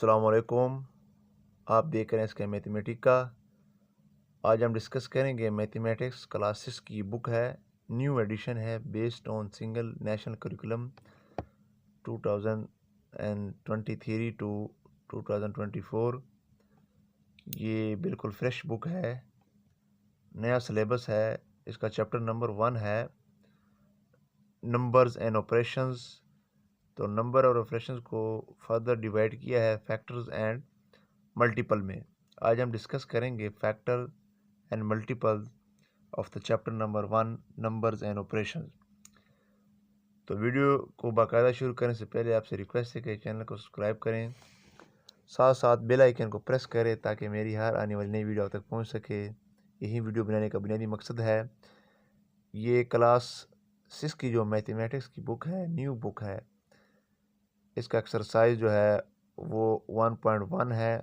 अस्सलाम वालेकुम। आप देख रहे हैं इसके मैथमेटिका। आज हम डिस्कस करेंगे मैथमेटिक्स क्लासेस की बुक है, न्यू एडिशन है, based on single national curriculum 2023 to 2024। ये बिल्कुल फ्रेश बुक है, नया सिलेबस है। इसका चैप्टर नंबर 1 है नंबर्स एंड ऑपरेशंस। तो नंबर और ऑपरेशंस को फर्दर डिवाइड किया है फैक्टर्स एंड मल्टीपल में। आज हम डिस्कस करेंगे factor and multiple of the chapter number 1 numbers and operations. तो वीडियो को बाकायदा शुरू करने से पहले आपसे रिक्वेस्ट है कि चैनल को सब्सक्राइब करें, साथ साथ बेल आइकन को प्रेस करें ताकि मेरी हर आने वाली नई वीडियो आप तक पहुंच सके। यही वीडियो बनाने का बुनियादी मकसद है। ये क्लास 6 की जो मैथमेटिक्स की बुक है, न्यू बुक है, इसका एक्सरसाइज जो है वो 1.1 है।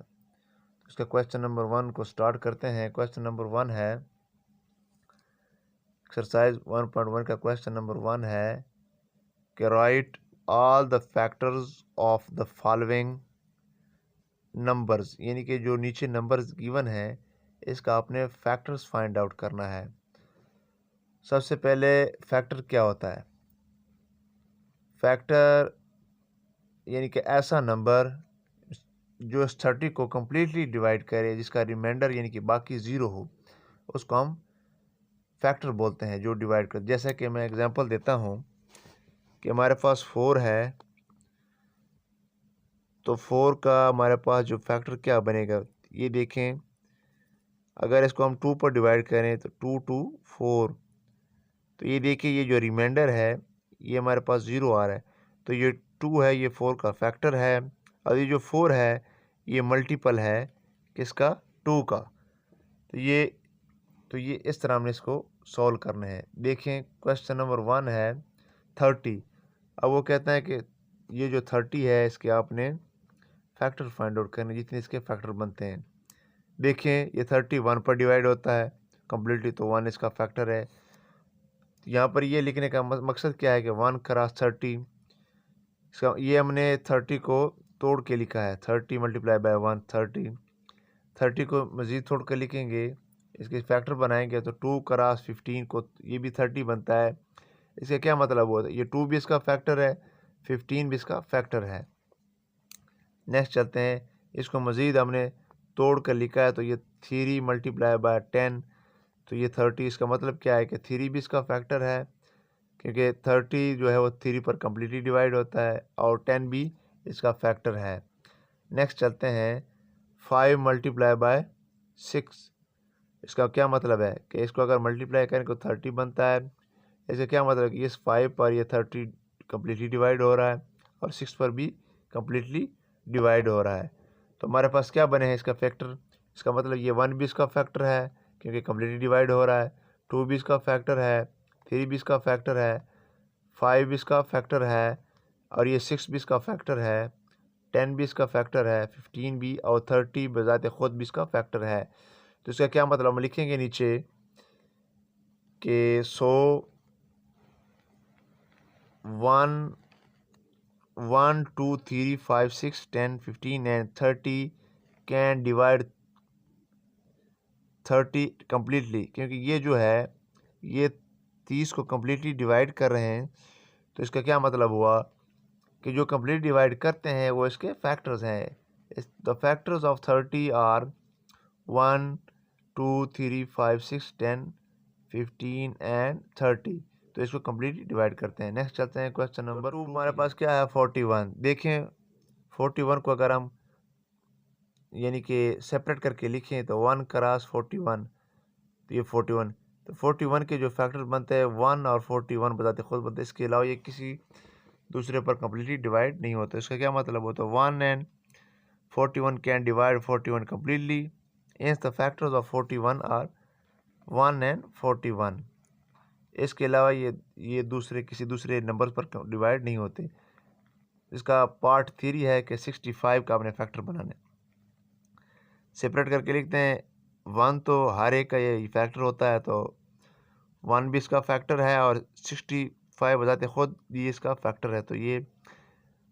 इसका क्वेश्चन नंबर 1 को स्टार्ट करते हैं। क्वेश्चन नंबर 1 है, एक्सरसाइज 1.1 का क्वेश्चन नंबर 1 है कि right all the factors of the following numbers, यानी कि जो नीचे नंबर्स गिवन है इसका आपने फैक्टर्स फाइंड आउट करना है। सबसे पहले फैक्टर क्या होता है? फैक्टर यानी कि ऐसा नंबर जो 30 को कम्प्लीटली डिवाइड करे, जिसका रिमाइंडर यानी कि बाकी ज़ीरो हो, उसको हम फैक्टर बोलते हैं जो डिवाइड कर। जैसे कि मैं एग्जांपल देता हूँ कि हमारे पास 4 है, तो 4 का हमारे पास जो फैक्टर क्या बनेगा ये देखें। अगर इसको हम 2 पर डिवाइड करें तो 2 2 4, तो ये देखिए ये जो रिमाइंडर है ये हमारे पास ज़ीरो आ रहा है, तो ये 2 है, ये 4 का फैक्टर है। और ये जो 4 है ये मल्टीपल है किसका? 2 का। तो ये इस तरह हमने इसको सॉल्व करना है। देखें क्वेश्चन नंबर 1 है 30। अब वो कहता है कि ये जो 30 है इसके आपने फैक्टर फाइंड आउट करने, जितने इसके फैक्टर बनते हैं। देखें ये 30 1 पर डिवाइड होता है कम्प्लीटली, तो 1 इसका फैक्टर है। यहाँ पर ये लिखने का मकसद क्या है कि 1 क्रॉस 30, इसका ये हमने 30 को तोड़ के लिखा है। 30 मल्टीप्लाई बाय 1 30 को मज़ीद तोड़ कर लिखेंगे, इसके फैक्टर बनाएंगे तो 2 क्रॉस 15 को ये भी 30 बनता है। इसका क्या मतलब हुआ? ये 2 भी इसका फैक्टर है, 15 भी इसका फैक्टर है। नेक्स्ट चलते हैं, इसको मज़ीद हमने तोड़ कर लिखा है, तो ये 3 मल्टीप्लाई बाय 10, तो ये 30। इसका मतलब क्या है कि 3 भी इसका फैक्टर है, क्योंकि 30 जो है वो 3 पर कम्प्लीटली डिवाइड होता है, और 10 भी इसका फैक्टर है। नेक्स्ट चलते हैं 5 मल्टीप्लाई बाय 6। इसका क्या मतलब है कि इसको अगर मल्टीप्लाई करें तो 30 बनता है। इसका क्या मतलब है कि इस 5 पर ये 30 कम्प्लीटली डिवाइड हो रहा है और 6 पर भी कम्प्लीटली डिवाइड हो रहा है। तो हमारे पास क्या बने हैं इसका फैक्टर? इसका मतलब ये 1 भी इसका फैक्टर है क्योंकि कम्प्लीटली डिवाइड हो रहा है, 2 भी इसका फैक्टर है, 3 भी इसका फैक्टर है, 5 भी इसका फैक्टर है, और ये 6 भी इसका फैक्टर है, 10 भी इसका फैक्टर है, 15 भी, और 30 बजाते ख़ुद भी इसका फैक्टर है। तो इसका क्या मतलब? हम लिखेंगे नीचे कि 1 2 3 5 6 10 15 एंड 30 कैन डिवाइड 30 कम्प्लीटली, क्योंकि ये जो है ये 30 को कम्प्लीटली डिवाइड कर रहे हैं। तो इसका क्या मतलब हुआ कि जो कम्प्लीट डिवाइड करते हैं वो इसके फैक्टर्स हैं। The factors of 30 are 1 2 3 5 6 10 15 and 30। तो इसको कम्प्लीटली डिवाइड करते हैं। नेक्स्ट चलते हैं क्वेश्चन नंबर 2। हमारे पास क्या है 41। देखें 41 को अगर हम यानी कि सेपरेट करके लिखें तो 1 क्रॉस 41, तो ये 41। तो 41 के जो फैक्टर बनते हैं 1 और 41 बताते खुद बनते हैं। इसके अलावा ये किसी दूसरे पर कम्प्लीटली डिवाइड नहीं होता। इसका क्या मतलब होता है? 1 and 41 can divide 41 completely, hence the factors of 41 are 1 and 41। इसके अलावा ये दूसरे किसी दूसरे नंबर पर डिवाइड नहीं होते। इसका पार्ट 3 है कि 65 का अपने फैक्टर बनाने। सेपरेट करके लिखते हैं। 1 तो हर एक का ये फैक्टर होता है, तो 1 भी इसका फैक्टर है और 65 बजाते खुद भी इसका फैक्टर है। तो ये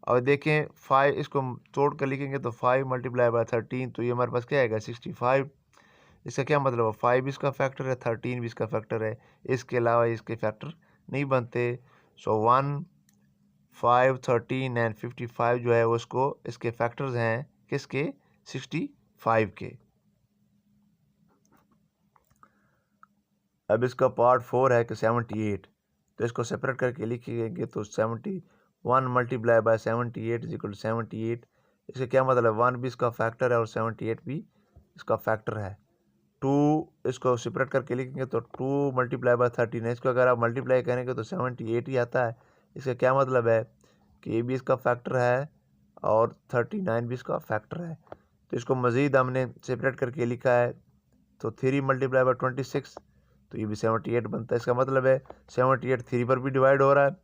और देखें 5 इसको तोड़ कर लिखेंगे तो 5 मल्टीप्लाई बाय 13 तो ये हमारे पास क्या आएगा 65। इसका क्या मतलब है 5 इसका फैक्टर है 13 भी इसका फैक्टर है, इसके अलावा इसके फैक्टर नहीं बनते। सो 1 5 13 एंड 55 जो है उसको इसके फैक्टर्स हैं किसके 65 के। अब इसका पार्ट 4 है कि 78, तो इसको सेपरेट करके लिखेंगे तो 71 multiply by 78 is equal to 78। इसका क्या मतलब है 1 भी इसका फैक्टर है और 78 भी इसका फैक्टर है। 2 इसको सेपरेट करके लिखेंगे तो 2 मल्टीप्लाई बाय 13 है, इसको अगर आप मल्टीप्लाई करेंगे तो 78 ही आता है। इसका क्या मतलब है कि ये भी इसका फैक्टर है और 39 भी इसका फैक्टर है। तो इसको मज़ीद हमने सेपरेट करके लिखा है तो 3 मल्टीप्लाई बाय 26 तो ये भी 78 बनता है। इसका मतलब है 78 3 पर भी डिवाइड हो रहा है।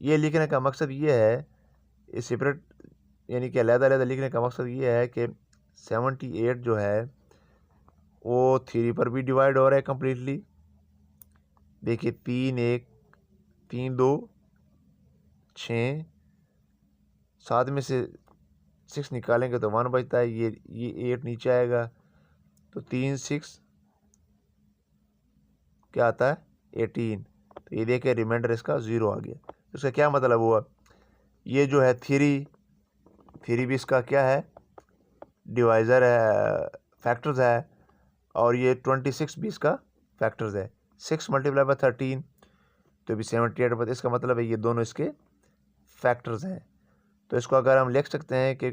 ये लिखने का मकसद ये है, इस सेपरेट यानी कि अलग-अलग लिखने का मकसद ये है कि 78 जो है वो 3 पर भी डिवाइड हो रहा है कम्प्लीटली। देखिए 3 1 3 2 6, 7 में से 6 निकालेंगे तो 1 बचता है, ये 8 नीचे आएगा तो 3 6 क्या आता है 18। तो ये देखिए रिमाइंडर इसका 0 आ गया। तो इसका क्या मतलब हुआ, ये जो है 3 भी इसका क्या है डिवाइज़र है, फैक्टर्स है, और ये 26 भी इसका फैक्टर्स है। 6 मल्टीप्लाई बाय 13 तो भी 78 बता, इसका मतलब है ये दोनों इसके फैक्टर्स हैं। तो इसको अगर हम लिख सकते हैं कि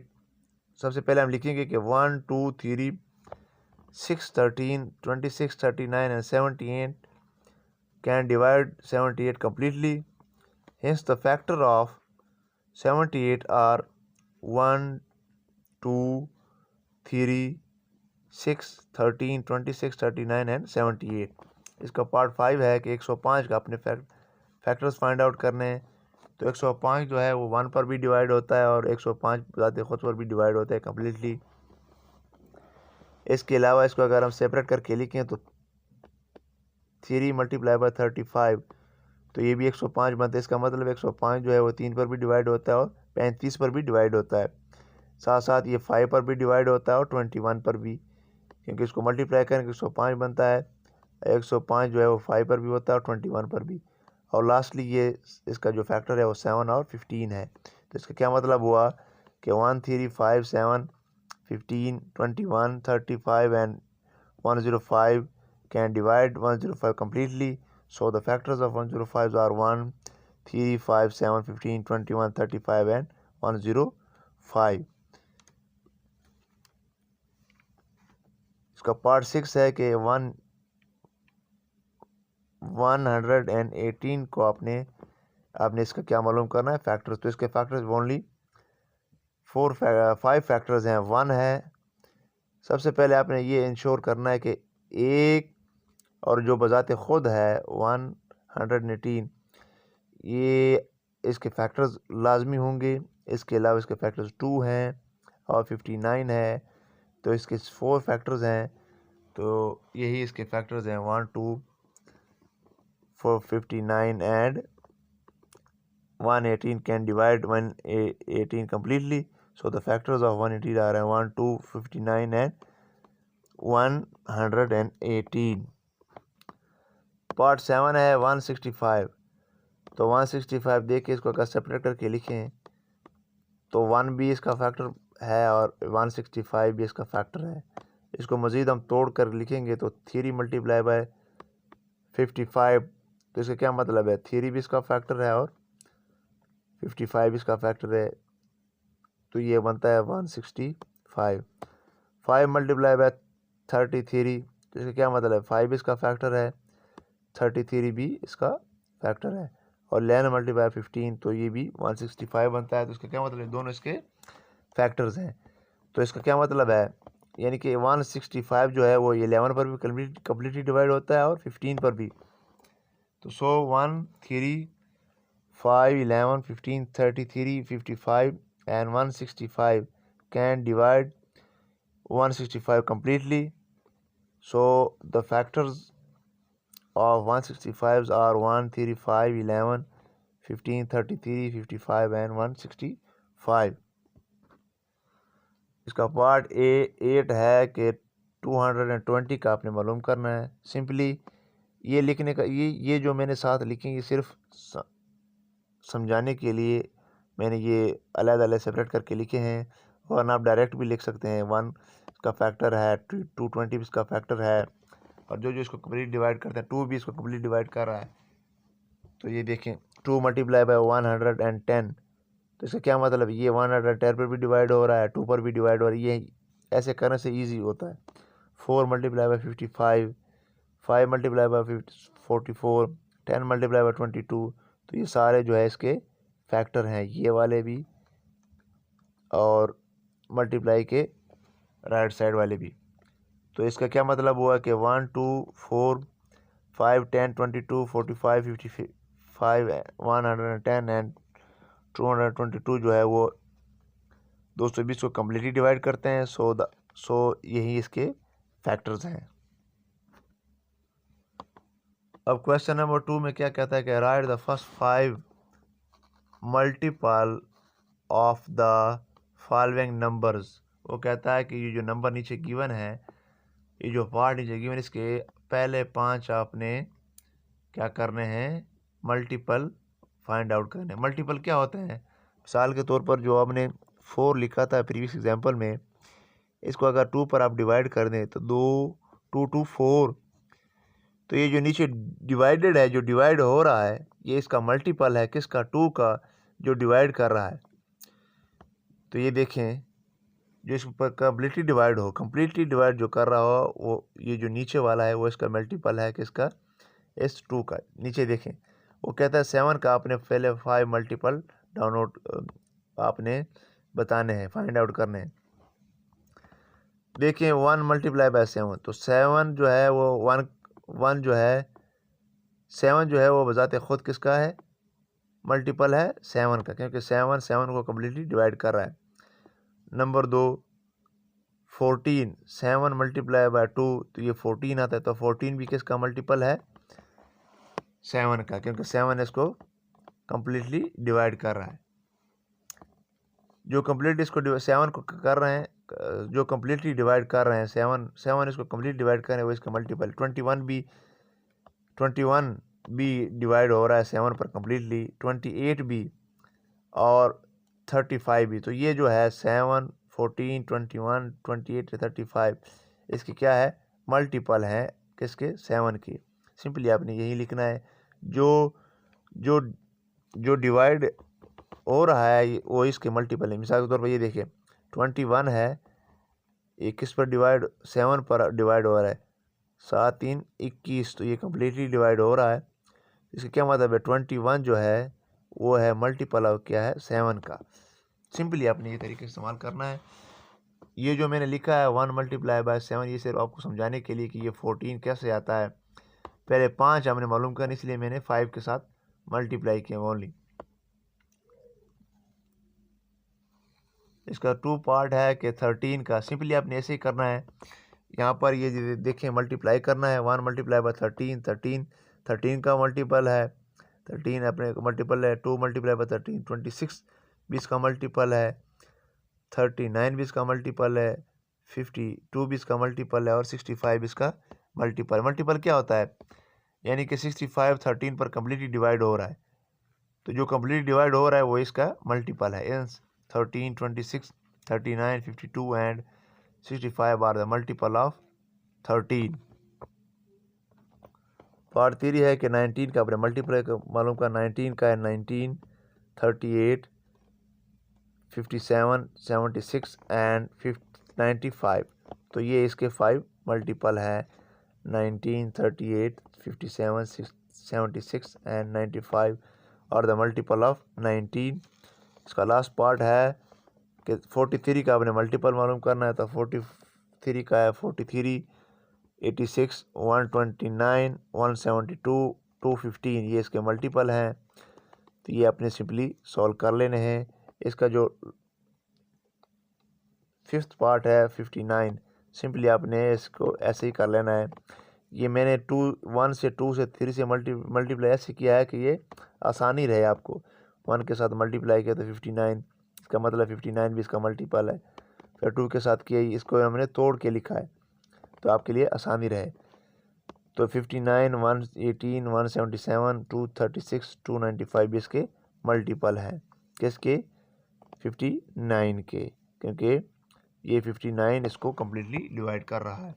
सबसे पहले हम लिखेंगे कि 1 2 3 6 13 26 39 and 78 can divide 78 completely. Hence the factor of 78 are 1 2 3 6 13 26 39 and 78। इसका पार्ट 5 है कि 105 का अपने फैक्टर्स फाइंड आउट करने हैं। तो 105 जो है वो 1 पर भी डिवाइड होता है और 105 ज़ाते खुद पर भी डिवाइड होता है कम्प्लीटली। इसके अलावा इसको अगर हम सेपरेट करके लिखें तो 3 मल्टीप्लाई बाय 35 तो ये भी 105 बनता है। इसका मतलब 105 जो है वो 3 पर भी डिवाइड होता है और 35 पर भी डिवाइड होता है। साथ साथ ये 5 पर भी डिवाइड होता है और 21 पर भी, क्योंकि इसको मल्टीप्लाई करेंगे 105 बनता है। 105 जो है वो 5 पर भी होता है और 21 पर भी। और लास्टली ये इसका जो फैक्टर है वो 7 और 15 है। तो इसका क्या मतलब हुआ कि 1 3 5 7 15 21 35 and 105 can divide 105 completely. So the factors of 105 are 1 3 5 7 15 21 35 and 105। इसका पार्ट 6 है कि 118 को आपने इसका क्या मालूम करना है फैक्टर्स। तो इसके फैक्टर्स ओनली 5 फैक्टर्स हैं। 1 है, सबसे पहले आपने ये इंश्योर करना है कि एक और जो बजाते ख़ुद है 118 ये इसके फैक्टर्स लाजमी होंगे। इसके अलावा इसके फैक्टर्स 2 हैं और 59 है, तो इसके 4 फैक्टर्स हैं। तो यही इसके फैक्टर्स हैं 1 2 4 59 and 118 can divide 118 completely. So the factors of 118 are 1 2 59 and 118। Part 7 है 165। तो 165 देख के इसको अगर सेपरेट करके लिखें तो 1 भी इसका फैक्टर है और 165 भी इसका फैक्टर है। इसको मज़ीद हम तोड़ कर लिखेंगे तो 3 मल्टीप्लाई बाय 55 तो इसका क्या मतलब है 3 भी इसका फैक्टर है और 55 इसका फैक्टर है, तो ये बनता है 165। 5 मल्टीप्लाई बाय 33 तो इसका क्या मतलब है 5 इसका फैक्टर है, 33 भी इसका फैक्टर है, और 11 मल्टीप्लाई 15 तो ये भी 165 बनता है। तो इसका क्या मतलब है दोनों इसके फैक्टर्स हैं। तो इसका क्या मतलब है यानी कि 165 जो है वो 11 पर भी कम्प्लीटली डिवाइड होता है और 15 पर भी। तो 1 3 5 11 15 33 55 and 165 can divide 165 completely. So the factors of 165 are 1 3 5 11 15 33 55 and 165। 5। इसका पार्ट ए 8 है कि 220 का आपने मालूम करना है। सिंपली ये लिखने का ये जो मैंने साथ लिखे ये सिर्फ समझाने के लिए मैंने ये अलग अलग सेपरेट करके लिखे हैं, वरना आप डायरेक्ट भी लिख सकते हैं। 1 इसका फैक्टर है, 220 इसका फैक्टर है, और जो जो इसको कंप्लीट डिवाइड करते हैं 2 भी इसको कंप्लीट डिवाइड कर रहा है। तो ये देखें 2 मल्टीप्लाई बाय 110, तो इसका क्या मतलब, ये 110 पर भी डिवाइड हो रहा है, 2 पर भी डिवाइड हो रहा है। ये ऐसे करने से ईजी होता है। 4 multiply by 55, 5 multiply by 44, 10 multiply by 22। तो ये सारे जो है इसके फैक्टर हैं, ये वाले भी और मल्टीप्लाई के राइट साइड वाले भी। तो इसका क्या मतलब हुआ कि 1 2 4 5 10 22 45 55 110 एंड 222 जो है वो 220 को कम्प्लीटली डिवाइड करते हैं। सो यही इसके फैक्टर्स हैं। अब क्वेश्चन नंबर 2 में क्या कहता है कि right the first 5 multiple of the following numbers. वो कहता है कि ये जो नंबर नीचे गिवन है, ये जो पार्ट नीचे गिवन, इसके पहले 5 आपने क्या करने हैं, मल्टीपल फाइंड आउट करने। मल्टीपल क्या होते हैं, मिसाल के तौर पर जो आपने 4 लिखा था प्रीवियस एग्जांपल में, इसको अगर 2 पर आप डिवाइड कर दें तो 2 2 4, तो ये जो नीचे डिवाइडेड है, जो डिवाइड हो रहा है, ये इसका मल्टीपल है किसका, 2 का, जो डिवाइड कर रहा है। तो ये देखें जो इस पर कम्प्लीटली डिवाइड हो, कम्प्लीटली डिवाइड जो कर रहा हो, वो ये जो नीचे वाला है वो इसका मल्टीपल है किसका, इस 2 का। नीचे देखें वो कहता है 7 का आपने पहले 5 मल्टीपल डाउनलोड आपने बताने हैं, फाइंड आउट करने हैं। देखिए 1 मल्टीप्लाई बाय 7, तो 7 जो है वो 1 जो है 7 जो है वो बजाते खुद किसका है, मल्टीपल है 7 का, क्योंकि 7 को कम्प्लीटली डिवाइड कर रहा है। नंबर 2 14, 7 मल्टीप्लाई बाय 2, तो ये 14 आता है, तो 14 भी किसका मल्टीपल है, 7 का, क्योंकि 7 इसको कम्प्लीटली डिवाइड कर रहा है। जो कम्प्लीट इसको 7 को कर रहे हैं, जो कम्प्लीटली डिवाइड कर रहे हैं 7 इसको कम्प्लीट डिवाइड कर रहे हैं, वो इसका मल्टीपल। 21 भी डिवाइड हो रहा है 7 पर कम्प्लीटली, 28 भी और 35 भी। तो ये जो है 7 14 21 28 35 इसकी क्या है, मल्टीपल है किसके, 7 की। सिंपली आपने यही लिखना है, जो जो जो डिवाइड हो रहा है वो इसके मल्टीपल है। मिसाल के तौर पर ये देखिए 21 है, ये किस पर डिवाइड, 7 पर डिवाइड हो रहा है, 7 3 21, तो ये कम्प्लीटली डिवाइड हो रहा है। इसका क्या मतलब है, 21 जो है वो है मल्टीपल ऑफ क्या है, 7 का। सिंपली आपने ये तरीके इस्तेमाल करना है। ये जो मैंने लिखा है 1 मल्टीप्लाई बाय 7, ये सिर्फ आपको समझाने के लिए कि ये 14 कैसे आता है। पहले 5 हमने मालूम करना, इसलिए मैंने 5 के साथ मल्टीप्लाई किया ओनली। इसका 2 पार्ट है कि 13 का, सिंपली आपने ऐसे ही करना है। यहाँ पर ये देखें मल्टीप्लाई करना है, 1 मल्टीप्लाई बाय 13 का मल्टीपल है, 13 अपने मल्टीपल है। 2 मल्टीप्लाई बाय 13 26 भी इसका मल्टीपल है, 39 भी इसका मल्टीपल है, 52 भी इसका मल्टीपल है, और 65 इसका मल्टीपल। मल्टीपल क्या होता है, यानी कि 65 13 पर कम्प्लीटली डिवाइड हो रहा है, तो जो कम्प्लीट डिवाइड हो रहा है वो इसका मल्टीपल है। 13 26 39 52 and 65 are the multiple of 13। Part 3 है कि 19 का अपने मल्टीप्लाई मालूम का, 19 का है 19 38 57 76 एंड 95, तो ये इसके 5 मल्टीपल है, 19 38 57 76 एंड 95 और द मल्टीपल ऑफ 19। इसका लास्ट पार्ट है कि 43 का आपने मल्टीपल मालूम करना है, तो 43 का है 43 86 129 172 215, ये इसके मल्टीपल हैं। तो ये आपने सिंपली सॉल्व कर लेने हैं। इसका जो 5th पार्ट है 59, सिंपली आपने इसको ऐसे ही कर लेना है। ये मैंने 1 से 2 से 3 से मल्टीप्लाई ऐसे किया है कि ये आसानी रहे आपको। 1 के साथ मल्टीप्लाई किया तो 59, इसका मतलब 59 भी इसका मल्टीपल है। फिर 2 के साथ किया, इसको हमने तोड़ के लिखा है तो आपके लिए आसानी रहे। तो 59, 118, 177, 236, 295 भी इसके मल्टीपल हैं। किसके? 59 के, क्योंकि ये 59 इसको कम्प्लीटली डिवाइड कर रहा है।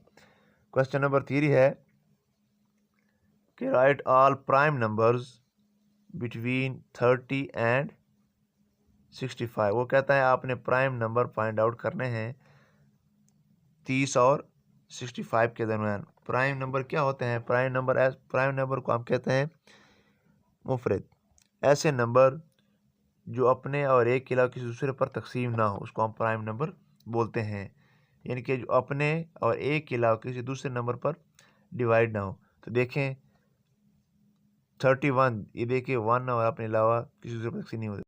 क्वेश्चन नंबर 3 है कि right all prime numbers between 30 and 65। वो कहता है आपने प्राइम नंबर फाइंड आउट करने हैं 30 और 65 के दरमियान। प्राइम नंबर क्या होते हैं? प्राइम नंबर को हम कहते हैं मुफरद। ऐसे नंबर जो अपने और एक के अलावा किसी दूसरे पर तकसीम ना हो उसको हम प्राइम नंबर बोलते हैं। यानी कि जो अपने और एक के अलावा किसी दूसरे नंबर पर डिवाइड ना हो। तो देखें 31, ये देखिए 1 और अपने अलावा किसी दूसरे पर तकसीम नहीं होती।